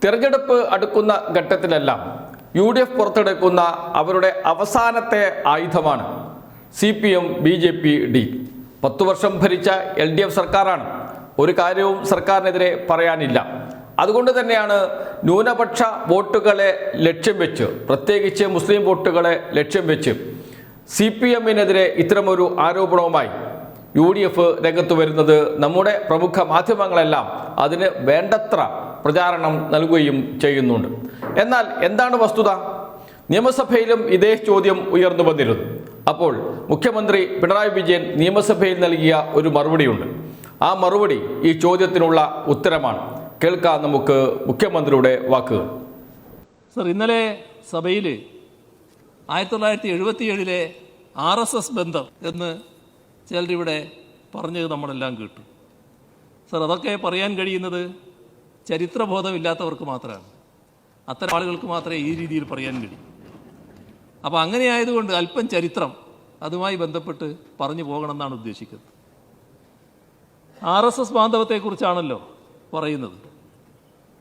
തിരഞ്ഞെടുപ്പ് അടുക്കുന്ന ഘട്ടത്തിലെല്ലാം UDF പുറത്തെടുക്കുന്ന അവരുടെ അവസാനത്തെ ആയുധമാണ് CPM BJP D. 10 വർഷം ഭരിച്ച LDF സർക്കാരാണ്. ഒരു കാര്യവും സർക്കാരിനെതിരെ പറയാനില്ല. അതുകൊണ്ട് തന്നെയാണ് ന്യൂനപക്ഷ വോട്ടുകളെ ലക്ഷ്യം വെച്ച്, പ്രത്യേകിച്ച് മുസ്ലിം വോട്ടുകളെ ലക്ഷ്യം വെച്ച് CPM-നെതിരെ ഇത്തരമൊരു ആരോപണവുമായി UDF രംഗത്ത് വരുന്നത്. നമ്മുടെ പ്രമുഖ മാധ്യമങ്ങളെല്ലാം അതിന് വേണ്ടത്ര പ്രചാരണം നൽകുകയും ചെയ്യുന്നുണ്ട്. എന്നാൽ എന്താണ് വസ്തുത? നിയമസഭയിലും ഇതേ ചോദ്യം ഉയർന്നു വന്നിരുന്നു. അപ്പോൾ മുഖ്യമന്ത്രി പിണറായി വിജയൻ നിയമസഭയിൽ നൽകിയ ഒരു മറുപടിയുണ്ട്. ആ മറുപടി ഈ ചോദ്യത്തിനുള്ള ഉത്തരമാണ്. കേൾക്കാം നമുക്ക് മുഖ്യമന്ത്രിയുടെ വാക്കുകൾ. സർ, ഇന്നലെ സഭയിൽ 1977 RSS ബന്ധം എന്ന് ചിലരിവിടെ പറഞ്ഞത് നമ്മളെല്ലാം കേട്ടു. സർ, അതൊക്കെ പറയാൻ കഴിയുന്നത് ചരിത്രബോധമില്ലാത്തവർക്ക് മാത്രമാണ്. അത്തരം ആളുകൾക്ക് മാത്രമേ ഈ രീതിയിൽ പറയാൻ കഴിയൂ. അപ്പോൾ അങ്ങനെ ആയതുകൊണ്ട് അല്പം ചരിത്രം അതുമായി ബന്ധപ്പെട്ട് പറഞ്ഞു പോകണമെന്നാണ് ഉദ്ദേശിക്കുന്നത്. RSS ബാന്ധവത്തെക്കുറിച്ചാണല്ലോ പറയുന്നത്.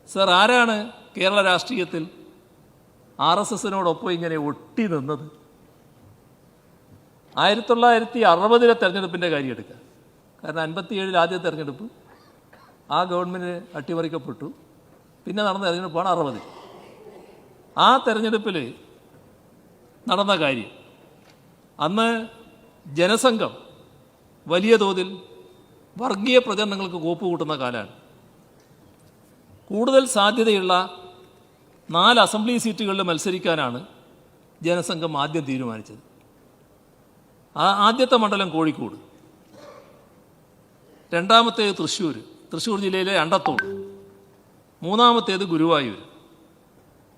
സർ, ആരാണ് കേരള രാഷ്ട്രീയത്തിൽ RSSനോടൊപ്പം ഇങ്ങനെ ഒട്ടി നിന്നത്? 1960 തെരഞ്ഞെടുപ്പിൻ്റെ കാര്യം എടുക്കുക. കാരണം 57 ആദ്യ തെരഞ്ഞെടുപ്പ് ആ ഗവൺമെൻറ് അട്ടിമറിക്കപ്പെട്ടു. പിന്നെ നടന്ന തെരഞ്ഞെടുപ്പാണ് 60. ആ തെരഞ്ഞെടുപ്പിൽ നടന്ന കാര്യം, അന്ന് ജനസംഘം വലിയ തോതിൽ വർഗീയ പ്രചരണങ്ങൾക്ക് കോപ്പ് കൂട്ടുന്ന കാലമാണ്. കൂടുതൽ സാധ്യതയുള്ള 4 അസംബ്ലി സീറ്റുകളിൽ മത്സരിക്കാനാണ് ജനസംഘം ആദ്യം തീരുമാനിച്ചത്. ആദ്യത്തെ മണ്ഡലം കോഴിക്കോട്, രണ്ടാമത്തേത് തൃശ്ശൂർ ജില്ലയിലെ അണ്ടത്തോട്, മൂന്നാമത്തേത് ഗുരുവായൂർ,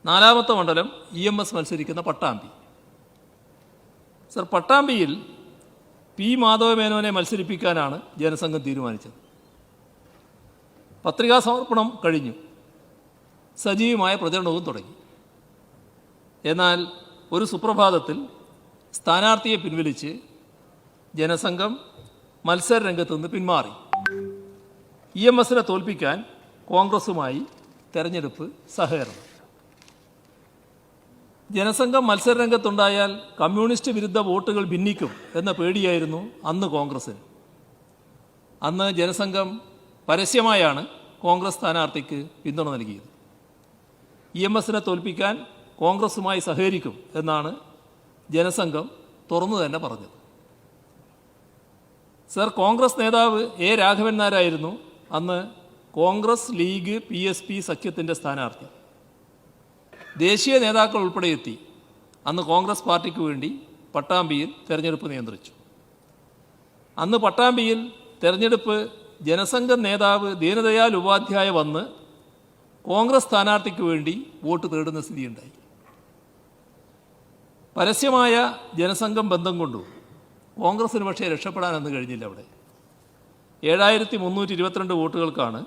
4ാമത്തെ മണ്ഡലം EMS മത്സരിക്കുന്ന പട്ടാമ്പി. സർ, പട്ടാമ്പിയിൽ P. മാധവമേനോനെ മത്സരിപ്പിക്കാനാണ് ജനസംഘം തീരുമാനിച്ചത്. പത്രികാ സമർപ്പണം കഴിഞ്ഞു, സജീവമായ പ്രചരണവും തുടങ്ങി. എന്നാൽ ഒരു സുപ്രഭാതത്തിൽ സ്ഥാനാർത്ഥിയെ പിൻവലിച്ച് ജനസംഘം മത്സര രംഗത്ത് നിന്ന് പിന്മാറി. EMSനെ തോൽപ്പിക്കാൻ കോൺഗ്രസുമായി തെരഞ്ഞെടുപ്പ് സഹകരണം. ജനസംഘം മത്സര രംഗത്തുണ്ടായാൽ കമ്മ്യൂണിസ്റ്റ് വിരുദ്ധ വോട്ടുകൾ ഭിന്നിക്കും എന്ന പേടിയായിരുന്നു അന്ന് കോൺഗ്രസിന്. അന്ന് ജനസംഘം പരസ്യമായാണ് കോൺഗ്രസ് സ്ഥാനാർത്ഥിക്ക് പിന്തുണ നൽകിയത്. EMSനെ തോൽപ്പിക്കാൻ കോൺഗ്രസുമായി സഹകരിക്കും എന്നാണ് ജനസംഘം തുറന്നു തന്നെ പറഞ്ഞത്. സർ, കോൺഗ്രസ് നേതാവ് A. രാഘവൻ നായരായിരുന്നു അന്ന് കോൺഗ്രസ് ലീഗ് PSP സഖ്യത്തിൻ്റെ സ്ഥാനാർത്ഥി. ദേശീയ നേതാക്കൾ ഉൾപ്പെടെ എത്തി അന്ന് കോൺഗ്രസ് പാർട്ടിക്ക് വേണ്ടി പട്ടാമ്പിയിൽ തെരഞ്ഞെടുപ്പ് നിയന്ത്രിച്ചു. അന്ന് പട്ടാമ്പിയിൽ തെരഞ്ഞെടുപ്പ് ജനസംഘം നേതാവ് ദീനദയാൽ ഉപാധ്യായ വന്ന് കോൺഗ്രസ് സ്ഥാനാർത്ഥിക്ക് വേണ്ടി വോട്ട് തേടുന്ന സ്ഥിതിയുണ്ടായി. പരസ്യമായ ജനസംഘം ബന്ധം കൊണ്ടു കോൺഗ്രസിന് പക്ഷേ രക്ഷപ്പെടാനൊന്നും കഴിഞ്ഞില്ല. അവിടെ 7322 വോട്ടുകൾക്കാണ്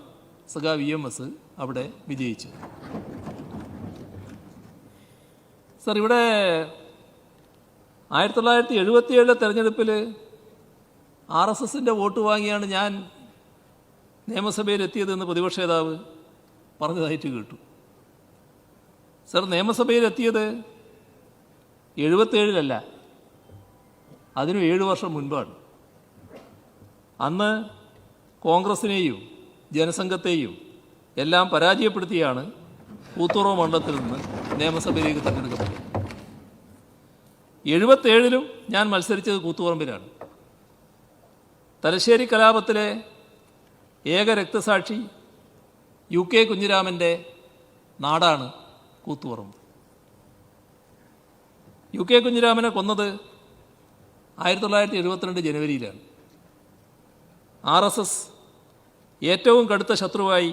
സഖാവ് EMS അവിടെ വിജയിച്ചത്. സർ, ഇവിടെ 1977 തെരഞ്ഞെടുപ്പിൽ RSSൻ്റെ വോട്ട് വാങ്ങിയാണ് ഞാൻ നിയമസഭയിൽ എത്തിയതെന്ന് പ്രതിപക്ഷ നേതാവ് പറഞ്ഞതായിട്ട് കേട്ടു. സർ, നിയമസഭയിൽ എത്തിയത് 77 അതിനും 7 വർഷം മുൻപാണ്. അന്ന് കോൺഗ്രസിനെയും ജനസംഘത്തെയും എല്ലാം പരാജയപ്പെടുത്തിയാണ് കൂത്തുറവ് മണ്ഡലത്തിൽ നിന്ന് നിയമസഭയിലേക്ക് തിരഞ്ഞെടുക്കപ്പെട്ടത്. 77 ഞാൻ മത്സരിച്ചത് കൂത്തുപറമ്പിലാണ്. തലശ്ശേരി കലാപത്തിലെ ഏക രക്തസാക്ഷി UK കുഞ്ഞിരാമൻ്റെ നാടാണ് കൂത്തുപറമ്പ്. UK കുഞ്ഞിരാമനെ കൊന്നത് 1972 ജനുവരിയിലാണ്. RSS ഏറ്റവും കടുത്ത ശത്രുവായി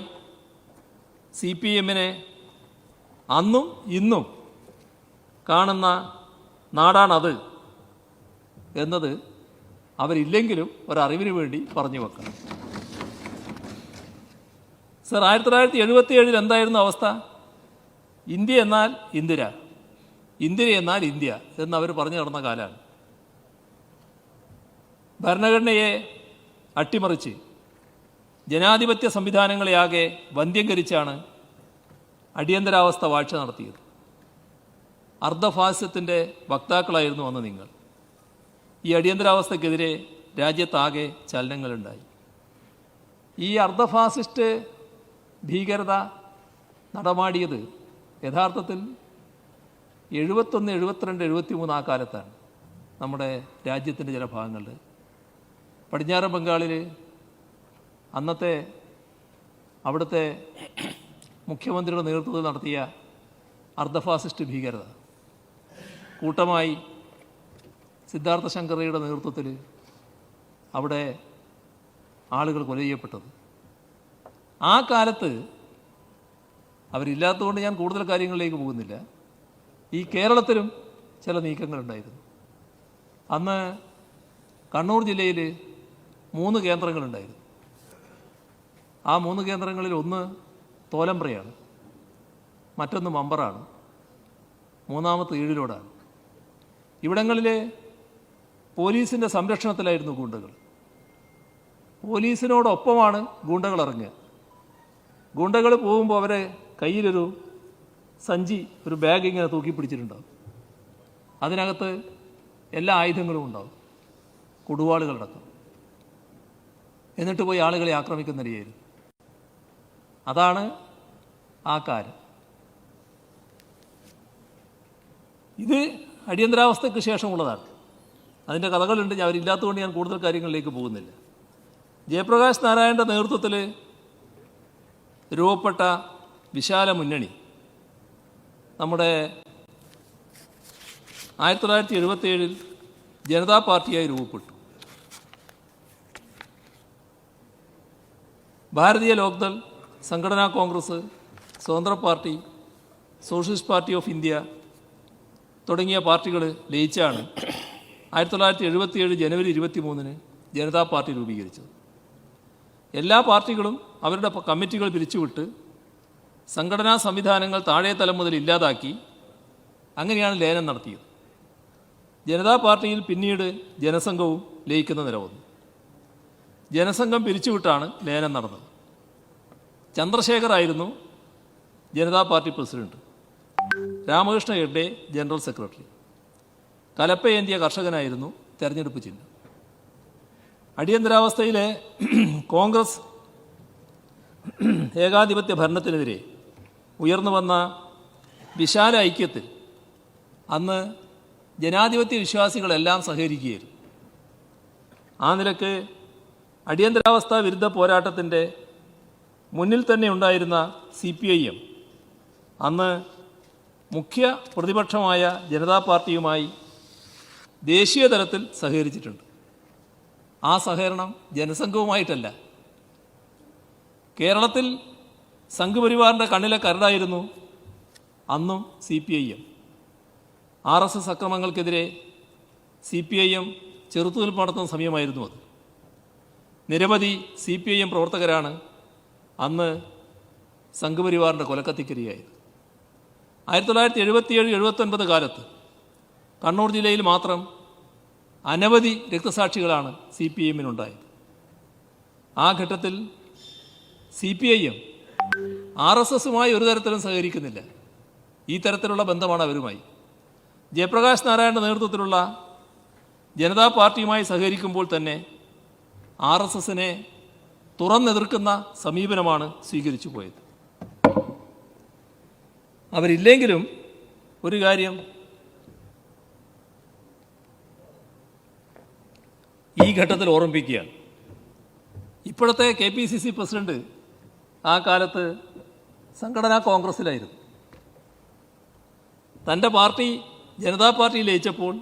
CPM-നെ അന്നും ഇന്നും കാണുന്ന നാടാണത് എന്നത് അവരില്ലെങ്കിലും ഒരറിവിന് വേണ്ടി പറഞ്ഞു വെക്കണം. സർ, 1977 എന്തായിരുന്നു അവസ്ഥ? ഇന്ത്യ എന്നാൽ ഇന്ദിര, ഇന്ദിര എന്നാൽ ഇന്ത്യ എന്നവർ പറഞ്ഞു നടന്ന കാലമാണ്. ഭരണഘടനയെ അട്ടിമറിച്ച് ജനാധിപത്യ സംവിധാനങ്ങളെയാകെ വന്ധ്യംകരിച്ചാണ് അടിയന്തരാവസ്ഥ വാഴ്ച നടത്തിയത്. അർദ്ധഫാസിസത്തിൻ്റെ വക്താക്കളായിരുന്നു അന്ന് നിങ്ങൾ. ഈ അടിയന്തരാവസ്ഥക്കെതിരെ രാജ്യത്താകെ ചലനങ്ങളുണ്ടായി. ഈ അർദ്ധഫാസിസ്റ്റ് ഭീകരത നടമാടിയത് യഥാർത്ഥത്തിൽ 71, 72, 73 ആ കാലത്താണ്. നമ്മുടെ രാജ്യത്തിൻ്റെ ചില ഭാഗങ്ങളിൽ പടിഞ്ഞാറൻ ബംഗാളിൽ അന്നത്തെ അവിടുത്തെ മുഖ്യമന്ത്രിയുടെ നേതൃത്വത്തിൽ നടത്തിയ അർദ്ധഫാസിസ്റ്റ് ഭീകരത, കൂട്ടമായി സിദ്ധാർത്ഥ ശങ്കറയുടെ നേതൃത്വത്തിൽ അവിടെ ആളുകൾ കൊല ചെയ്യപ്പെട്ടത്. ആ കാലത്ത് അവരില്ലാത്തതുകൊണ്ട് ഞാൻ കൂടുതൽ കാര്യങ്ങളിലേക്ക് പോകുന്നില്ല. ഈ കേരളത്തിലും ചില നീക്കങ്ങളുണ്ടായിരുന്നു. അന്ന് കണ്ണൂർ ജില്ലയിൽ 3 കേന്ദ്രങ്ങളുണ്ടായിരുന്നു. ആ 3 കേന്ദ്രങ്ങളിൽ ഒന്ന് തോലമ്പ്രയാണ്, മറ്റൊന്ന് മമ്പറാണ്, മൂന്നാമത്തെ ഈഴിലോടാണ്. ഇവിടങ്ങളിൽ പോലീസിൻ്റെ സംരക്ഷണത്തിലായിരുന്നു ഗൂണ്ടകൾ. പോലീസിനോടൊപ്പമാണ് ഗൂണ്ടകൾ ഇറങ്ങുക. ഗൂണ്ടകൾ പോകുമ്പോൾ അവരെ കയ്യിലൊരു സഞ്ചി, ഒരു ബാഗ് ഇങ്ങനെ തൂക്കി പിടിച്ചിട്ടുണ്ടാവും. അതിനകത്ത് എല്ലാ ആയുധങ്ങളും ഉണ്ടാവും, കൊടുവാളുകളടക്കം. എന്നിട്ട് പോയി ആളുകളെ ആക്രമിക്കുന്ന രീതിയായിരുന്നു. അതാണ് ആ കാലം. ഇത് അടിയന്തരാവസ്ഥയ്ക്ക് ശേഷമുള്ളതാണ്. അതിൻ്റെ കഥകളുണ്ട്. ഞാൻ അവരില്ലാത്തതുകൊണ്ട് ഞാൻ കൂടുതൽ കാര്യങ്ങളിലേക്ക് പോകുന്നില്ല. ജയപ്രകാശ് നാരായണൻ്റെ നേതൃത്വത്തിൽ രൂപപ്പെട്ട വിശാല മുന്നണി നമ്മുടെ 1977 ജനതാ പാർട്ടിയായി രൂപപ്പെട്ടു. ഭാരതീയ ലോക്ദൾ, സംഘടനാ കോൺഗ്രസ്, സ്വതന്ത്ര party, socialist party of India തുടങ്ങിയ പാർട്ടികൾ ലയിച്ചാണ് 1977 ജനുവരി 23 ജനതാ പാർട്ടി രൂപീകരിച്ചത്. എല്ലാ പാർട്ടികളും അവരുടെ കമ്മിറ്റികൾ പിരിച്ചുവിട്ട് സംഘടനാ സംവിധാനങ്ങൾ താഴെ തലം മുതൽ ഇല്ലാതാക്കി. അങ്ങനെയാണ് ലയനം നടത്തിയത്. ജനതാ പാർട്ടിയിൽ പിന്നീട് ജനസംഘവും ലയിക്കുന്ന നില വന്നു. ജനസംഘം പിരിച്ചുവിട്ടാണ് ലയനം നടന്നത്. ചന്ദ്രശേഖർ ആയിരുന്നു Janata party president, Ramakrishna Hegde general secretary, കലപ്പയേന്തിയ കർഷകനായിരുന്നു തെരഞ്ഞെടുപ്പ് ചിഹ്നം. അടിയന്തരാവസ്ഥയിലെ കോൺഗ്രസ് ഏകാധിപത്യ ഭരണത്തിനെതിരെ ഉയർന്നു വന്ന വിശാല ഐക്യത്തിൽ അന്ന് ജനാധിപത്യ വിശ്വാസികളെല്ലാം സഹകരിക്കുകയായിരുന്നു. ആ നിലക്ക് അടിയന്തരാവസ്ഥ വിരുദ്ധ പോരാട്ടത്തിൻ്റെ മുന്നിൽ തന്നെ ഉണ്ടായിരുന്ന CPIM അന്ന് മുഖ്യ പ്രതിപക്ഷമായ ജനതാ പാർട്ടിയുമായി ദേശീയ തലത്തിൽ സഹകരിച്ചിട്ടുണ്ട്. ആ സഹകരണം ജനസംഘവുമായിട്ടല്ല. കേരളത്തിൽ സംഘപരിവാറിൻ്റെ കണ്ണിലെ കരടായിരുന്നു അന്നും CPIM. RSS അക്രമങ്ങൾക്കെതിരെ CPIM ചെറുത്തുനിൽപ്പ് നടത്തുന്ന സമയമായിരുന്നു അത്. നിരവധി CPIM പ്രവർത്തകരാണ് അന്ന് സംഘപരിവാറിൻ്റെ കൊലക്കത്തിക്കരിയായത്. 1977-79 കാലത്ത് കണ്ണൂർ ജില്ലയിൽ മാത്രം അനവധി രക്തസാക്ഷികളാണ് CPIM-നുണ്ടായത്. ആ ഘട്ടത്തിൽ CPIM RSS-മായി ഒരു തരത്തിലും സഹകരിക്കുന്നില്ല. ഈ തരത്തിലുള്ള ബന്ധമാണ് അവരുമായി. ജയപ്രകാശ് നാരായണൻ്റെ നേതൃത്വത്തിലുള്ള ജനതാ പാർട്ടിയുമായി സഹകരിക്കുമ്പോൾ തന്നെ RSS-നെ തുറന്നെതിർക്കുന്ന സമീപനമാണ് സ്വീകരിച്ചു പോയത്. അവരില്ലെങ്കിലും ഒരു കാര്യം ഈ ഘട്ടത്തിൽ ഓർമ്മിപ്പിക്കുകയാണ്. ഇപ്പോഴത്തെ KPCC പ്രസിഡന്റ് ആ കാലത്ത് സംഘടനാ കോൺഗ്രസ്സിലായിരുന്നു. തൻ്റെ പാർട്ടി ജനതാ പാർട്ടിയിൽ ലയിച്ചപ്പോൾ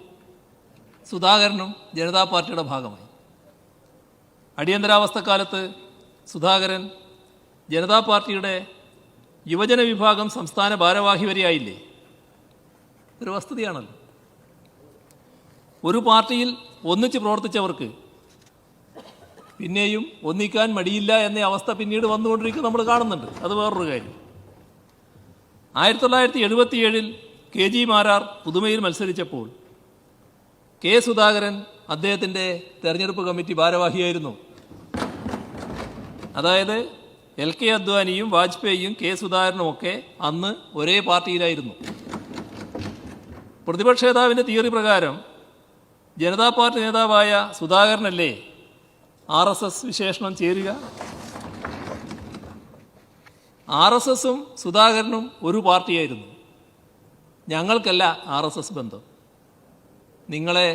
സുധാകരനും ജനതാ പാർട്ടിയുടെ ഭാഗമായി. അടിയന്തരാവസ്ഥക്കാലത്ത് സുധാകരൻ ജനതാ പാർട്ടിയുടെ യുവജന വിഭാഗം സംസ്ഥാന ഭാരവാഹി വരെയായില്ലേ? ഒരു വസ്തുതയാണല്ലോ. ഒരു പാർട്ടിയിൽ ഒന്നിച്ച് പ്രവർത്തിച്ചവർക്ക് പിന്നെയും ഒന്നിക്കാൻ മടിയില്ല എന്ന അവസ്ഥ പിന്നീട് വന്നുകൊണ്ടിരിക്കും, നമ്മൾ കാണുന്നുണ്ട്. അത് വേറൊരു കാര്യം. 1977 KG മാരാർ പുതുമയിൽ മത്സരിച്ചപ്പോൾ K. സുധാകരൻ അദ്ദേഹത്തിൻ്റെ തെരഞ്ഞെടുപ്പ് കമ്മിറ്റി ഭാരവാഹിയായിരുന്നു. അതായത് LK അദ്വാനിയും വാജ്പേയിയും കെ സുധാകരനുമൊക്കെ അന്ന് ഒരേ പാർട്ടിയിലായിരുന്നു. പ്രതിപക്ഷ നേതാവിൻ്റെ തിയറി പ്രകാരം ജനതാ പാർട്ടി നേതാവായ സുധാകരനല്ലേ RSS വിശേഷണം ചേരുക? RSSും സുധാകരനും ഒരു പാർട്ടിയായിരുന്നു. ഞങ്ങൾക്കല്ല RSS ബന്ധം, നിങ്ങളെ,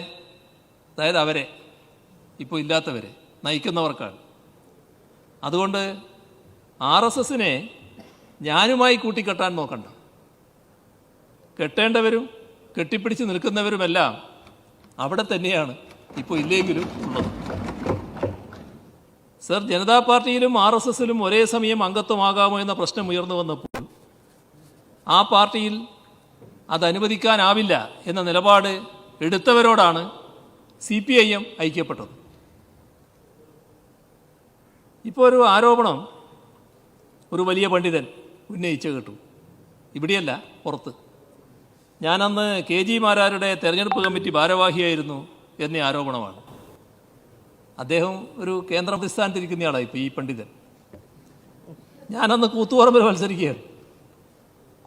അതായത് അവരെ, ഇപ്പോൾ ഇല്ലാത്തവരെ നയിക്കുന്നവർക്കാണ്. അതുകൊണ്ട് RSSനെ ഞാനുമായി കൂട്ടിക്കെട്ടാൻ നോക്കണ്ട. കെട്ടേണ്ടവരും കെട്ടിപ്പിടിച്ച് നിൽക്കുന്നവരുമെല്ലാം അവിടെ തന്നെയാണ് ഇപ്പോൾ ഇല്ലെങ്കിലും ഉള്ളത്. സർ, ജനതാ പാർട്ടിയിലും RSSലും ഒരേ സമയം അംഗത്വമാകാമോ എന്ന പ്രശ്നം ഉയർന്നു വന്നപ്പോൾ ആ പാർട്ടിയിൽ അത് അനുവദിക്കാനാവില്ല എന്ന നിലപാട് എടുത്തവരോടാണ് CPIM ഐക്യപ്പെട്ടത്. ഇപ്പോൾ ഒരു ആരോപണം ഒരു വലിയ പണ്ഡിതൻ ഉന്നയിച്ച് കേട്ടു, ഇവിടെയല്ല പുറത്ത്. ഞാനന്ന് KG മാരാരുടെ തെരഞ്ഞെടുപ്പ് കമ്മിറ്റി ഭാരവാഹിയായിരുന്നു എന്ന ആരോപണമാണ്. അദ്ദേഹം ഒരു കേന്ദ്ര പ്രതിസ്ഥാനത്തിരിക്കുന്നയാളാണ് ഇപ്പോൾ ഈ പണ്ഡിതൻ. ഞാനന്ന് കൂത്തുപറമ്പിൽ മത്സരിക്കുകയാണ്.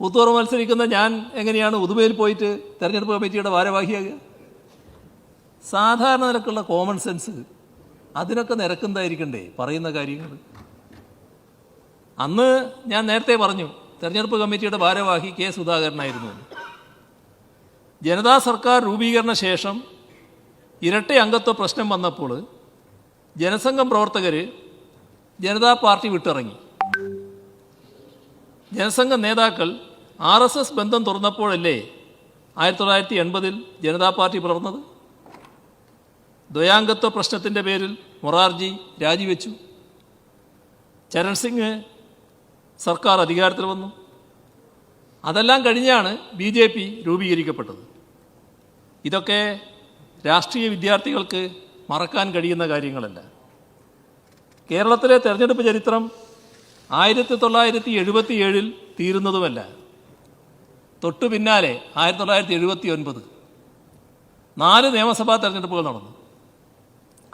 കൂത്തുപറമ്പ് മത്സരിക്കുന്ന ഞാൻ എങ്ങനെയാണ് ഉദുമയിൽ പോയിട്ട് തെരഞ്ഞെടുപ്പ് കമ്മിറ്റിയുടെ ഭാരവാഹിയാകുക? സാധാരണ നിലക്കുള്ള കോമൺ സെൻസ് അതിനൊക്കെ നിരക്കുന്നതായിരിക്കണ്ടേ പറയുന്ന കാര്യങ്ങൾ. അന്ന് ഞാൻ നേരത്തെ പറഞ്ഞു തെരഞ്ഞെടുപ്പ് കമ്മിറ്റിയുടെ ഭാരവാഹി കെ സുധാകരനായിരുന്നു. ജനതാ സർക്കാർ രൂപീകരണ ശേഷം ഇരട്ട അംഗത്വ പ്രശ്നം വന്നപ്പോൾ ജനസംഘം പ്രവർത്തകർ ജനതാ പാർട്ടി വിട്ടിറങ്ങി. ജനസംഘം നേതാക്കൾ RSS ബന്ധം തുറന്നപ്പോഴല്ലേ 1980 ജനതാ പാർട്ടി പിളർന്നത്? ദ്വയാംഗത്വ പ്രശ്നത്തിൻ്റെ പേരിൽ മൊറാർജി രാജിവെച്ചു. ചരൺ സിംഗ് സർക്കാർ അധികാരത്തിൽ വന്നു. അതെല്ലാം കഴിഞ്ഞാണ് BJP രൂപീകരിക്കപ്പെട്ടത്. ഇതൊക്കെ രാഷ്ട്രീയ വിദ്യാർത്ഥികൾക്ക് മറക്കാൻ കഴിയുന്ന കാര്യങ്ങളല്ല. കേരളത്തിലെ തെരഞ്ഞെടുപ്പ് ചരിത്രം 1977 തീരുന്നതുമല്ല. തൊട്ടു പിന്നാലെ 1979 4 നിയമസഭാ തെരഞ്ഞെടുപ്പുകൾ നടന്നു.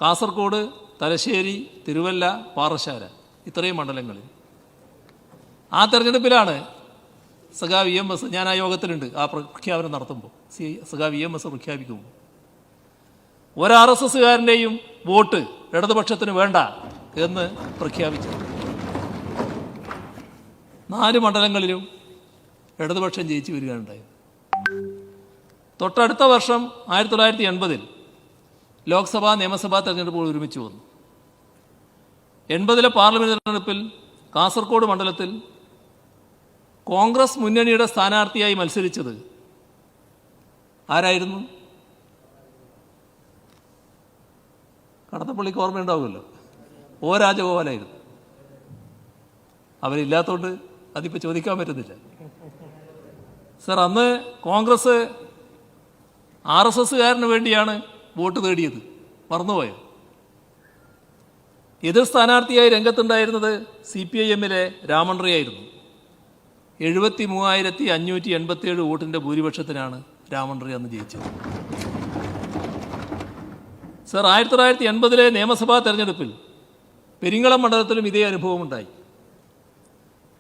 കാസർഗോഡ്, തലശ്ശേരി, തിരുവല്ല, പാറശാല, ഇത്രയും മണ്ഡലങ്ങളിൽ. ആ തെരഞ്ഞെടുപ്പിലാണ് സഖാവ് EMS, ഞാൻ ആ യോഗത്തിലുണ്ട്, ആ പ്രഖ്യാപനം നടത്തുമ്പോൾ സഖാവ് EMS പ്രഖ്യാപിക്കുമ്പോൾ ഒരു RSSകാരൻ്റെയും വോട്ട് ഇടതുപക്ഷത്തിന് വേണ്ട എന്ന് പ്രഖ്യാപിച്ചു. 4 മണ്ഡലങ്ങളിലും ഇടതുപക്ഷം ജയിച്ചു വരികയുണ്ടായത്. തൊട്ടടുത്ത വർഷം 1980 ലോക്സഭാ നിയമസഭാ തെരഞ്ഞെടുപ്പുകൾ ഒരുമിച്ച് വന്നു. 80 പാർലമെന്റ് തെരഞ്ഞെടുപ്പിൽ കാസർഗോഡ് മണ്ഡലത്തിൽ കോൺഗ്രസ് മുന്നണിയുടെ സ്ഥാനാർത്ഥിയായി മത്സരിച്ചത് ആരായിരുന്നു? കടന്നപ്പള്ളിക്ക് ഓർമ്മയുണ്ടാവുമല്ലോ, O രാജഗോപാലായിരുന്നു. അവരില്ലാത്തതുകൊണ്ട് അതിപ്പോൾ ചോദിക്കാൻ പറ്റുന്നില്ല. സർ, അന്ന് കോൺഗ്രസ് RSSകാരന് വേണ്ടിയാണ് വോട്ട് തേടിയത്, മറന്നുപോയോ? എതിർ സ്ഥാനാർത്ഥിയായി രംഗത്തുണ്ടായിരുന്നത് CPIMലെ രാമൻറി ആയിരുന്നു. 73,587 വോട്ടിൻ്റെ ഭൂരിപക്ഷത്തിനാണ് രാമൻറി അന്ന് ജയിച്ചത്. സർ, 1980 നിയമസഭാ തെരഞ്ഞെടുപ്പിൽ പെരിങ്ങളം മണ്ഡലത്തിലും ഇതേ അനുഭവമുണ്ടായി.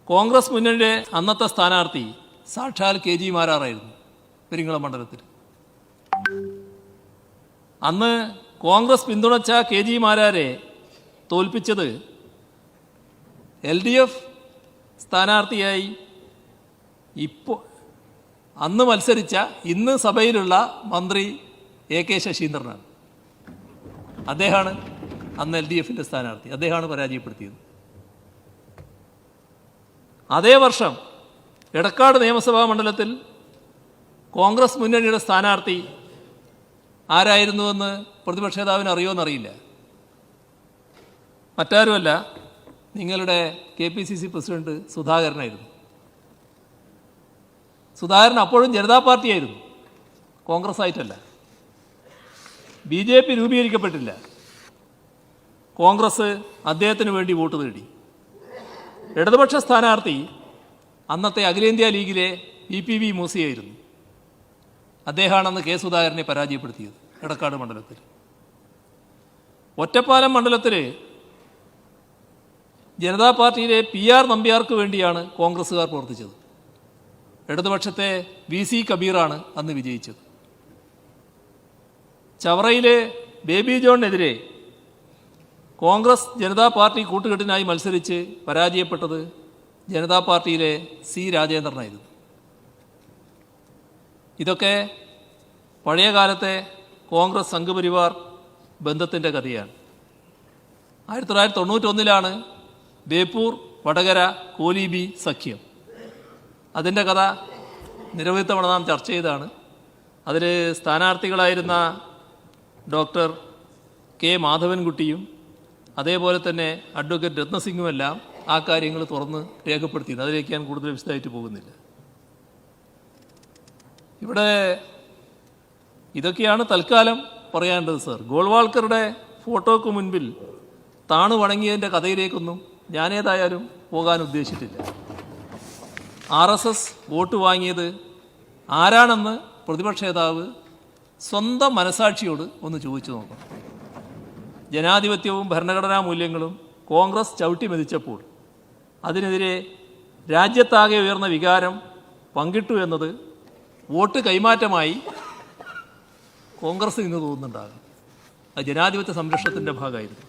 കോൺഗ്രസ് മുന്നണിയുടെ അന്നത്തെ സ്ഥാനാർത്ഥി സാക്ഷാൽ KG മാരാറായിരുന്നു പെരിങ്ങളം മണ്ഡലത്തിൽ. അന്ന് കോൺഗ്രസ് പിന്തുണച്ച KG മാരാരെ തോൽപ്പിച്ചത് LDF സ്ഥാനാർത്ഥിയായി അന്ന് മത്സരിച്ച ഇന്ന് സഭയിലുള്ള മന്ത്രി AK ശശീന്ദ്രനാണ്. അദ്ദേഹമാണ് അന്ന് LDFൻ്റെ സ്ഥാനാർത്ഥി. അദ്ദേഹമാണ് പരാജയപ്പെടുത്തിയത്. അതേ വർഷം എടക്കാട് നിയമസഭാ മണ്ഡലത്തിൽ കോൺഗ്രസ് മുന്നണിയുടെ സ്ഥാനാർത്ഥി ആരായിരുന്നുവെന്ന് പ്രതിപക്ഷ നേതാവിന് അറിയുമെന്നറിയില്ല. മറ്റാരുമല്ല, നിങ്ങളുടെ KPCC പ്രസിഡന്റ് സുധാകരനായിരുന്നു. സുധാകരൻ അപ്പോഴും ജനതാ പാർട്ടിയായിരുന്നു, കോൺഗ്രസ് ആയിട്ടല്ല. BJP രൂപീകരിക്കപ്പെട്ടില്ല. കോൺഗ്രസ് അദ്ദേഹത്തിന് വേണ്ടി വോട്ട് തേടി. ഇടതുപക്ഷ സ്ഥാനാർത്ഥി അന്നത്തെ അഖിലേന്ത്യാ ലീഗിലെ EPV മൂസിയായിരുന്നു. അദ്ദേഹമാണ് അന്ന് കെ സുധാകരനെ പരാജയപ്പെടുത്തിയത് എടക്കാട് മണ്ഡലത്തിൽ. ഒറ്റപ്പാലം മണ്ഡലത്തിൽ ജനതാ പാർട്ടിയിലെ PR നമ്പ്യാർക്ക് വേണ്ടിയാണ് കോൺഗ്രസ്സുകാർ പ്രവർത്തിച്ചത്. ഇടതുപക്ഷത്തെ VC കബീറാണ് അന്ന് വിജയിച്ചത്. ചവറയിലെ ബേബി ജോണിനെതിരെ കോൺഗ്രസ് ജനതാ പാർട്ടി കൂട്ടുകെട്ടിനായി മത്സരിച്ച് പരാജയപ്പെട്ടത് ജനതാ പാർട്ടിയിലെ C രാജേന്ദ്രനായിരുന്നു. ഇതൊക്കെ പഴയ കാലത്തെ കോൺഗ്രസ് സംഘപരിവാർ ബന്ധത്തിൻ്റെ കഥയാണ്. 1991 ബേപ്പൂർ വടകര കോലീബി സഖ്യം. അതിൻ്റെ കഥ നിരവധി തവണ നാം ചർച്ച ചെയ്തതാണ്. അതിൽ സ്ഥാനാർത്ഥികളായിരുന്ന ഡോക്ടർ K മാധവൻകുട്ടിയും അതേപോലെ തന്നെ അഡ്വക്കേറ്റ് രത്നസിംഗുമെല്ലാം ആ കാര്യങ്ങൾ തുറന്ന് രേഖപ്പെടുത്തിയിരുന്നു. അതിലേക്ക് ഞാൻ കൂടുതൽ വിശദമായിട്ട് പോകുന്നില്ല. ഇവിടെ ഇതൊക്കെയാണ് തൽക്കാലം പറയാനുള്ളത് സർ. ഗോൾവാൾക്കറുടെ ഫോട്ടോക്ക് മുൻപിൽ താണു വണങ്ങിയതിൻ്റെ കഥയിലേക്കൊന്നും ഞാനേതായാലും പോകാൻ ഉദ്ദേശിച്ചിട്ടില്ല. RSS വോട്ട് വാങ്ങിയത് ആരാണെന്ന് പ്രതിപക്ഷ നേതാവ് സ്വന്തം മനസാക്ഷിയോട് ഒന്ന് ചോദിച്ചു നോക്കണം. ജനാധിപത്യവും ഭരണഘടനാ മൂല്യങ്ങളും കോൺഗ്രസ് ചവിട്ടി മെതിച്ചപ്പോൾ അതിനെതിരെ രാജ്യത്താകെ ഉയർന്ന വികാരം പങ്കിട്ടു എന്നത് വോട്ട് കൈമാറ്റമായി കോൺഗ്രസ് ഇന്ന് തോന്നുന്നുണ്ടാകും. അത് ജനാധിപത്യ സംരക്ഷണത്തിൻ്റെ ഭാഗമായിരുന്നു.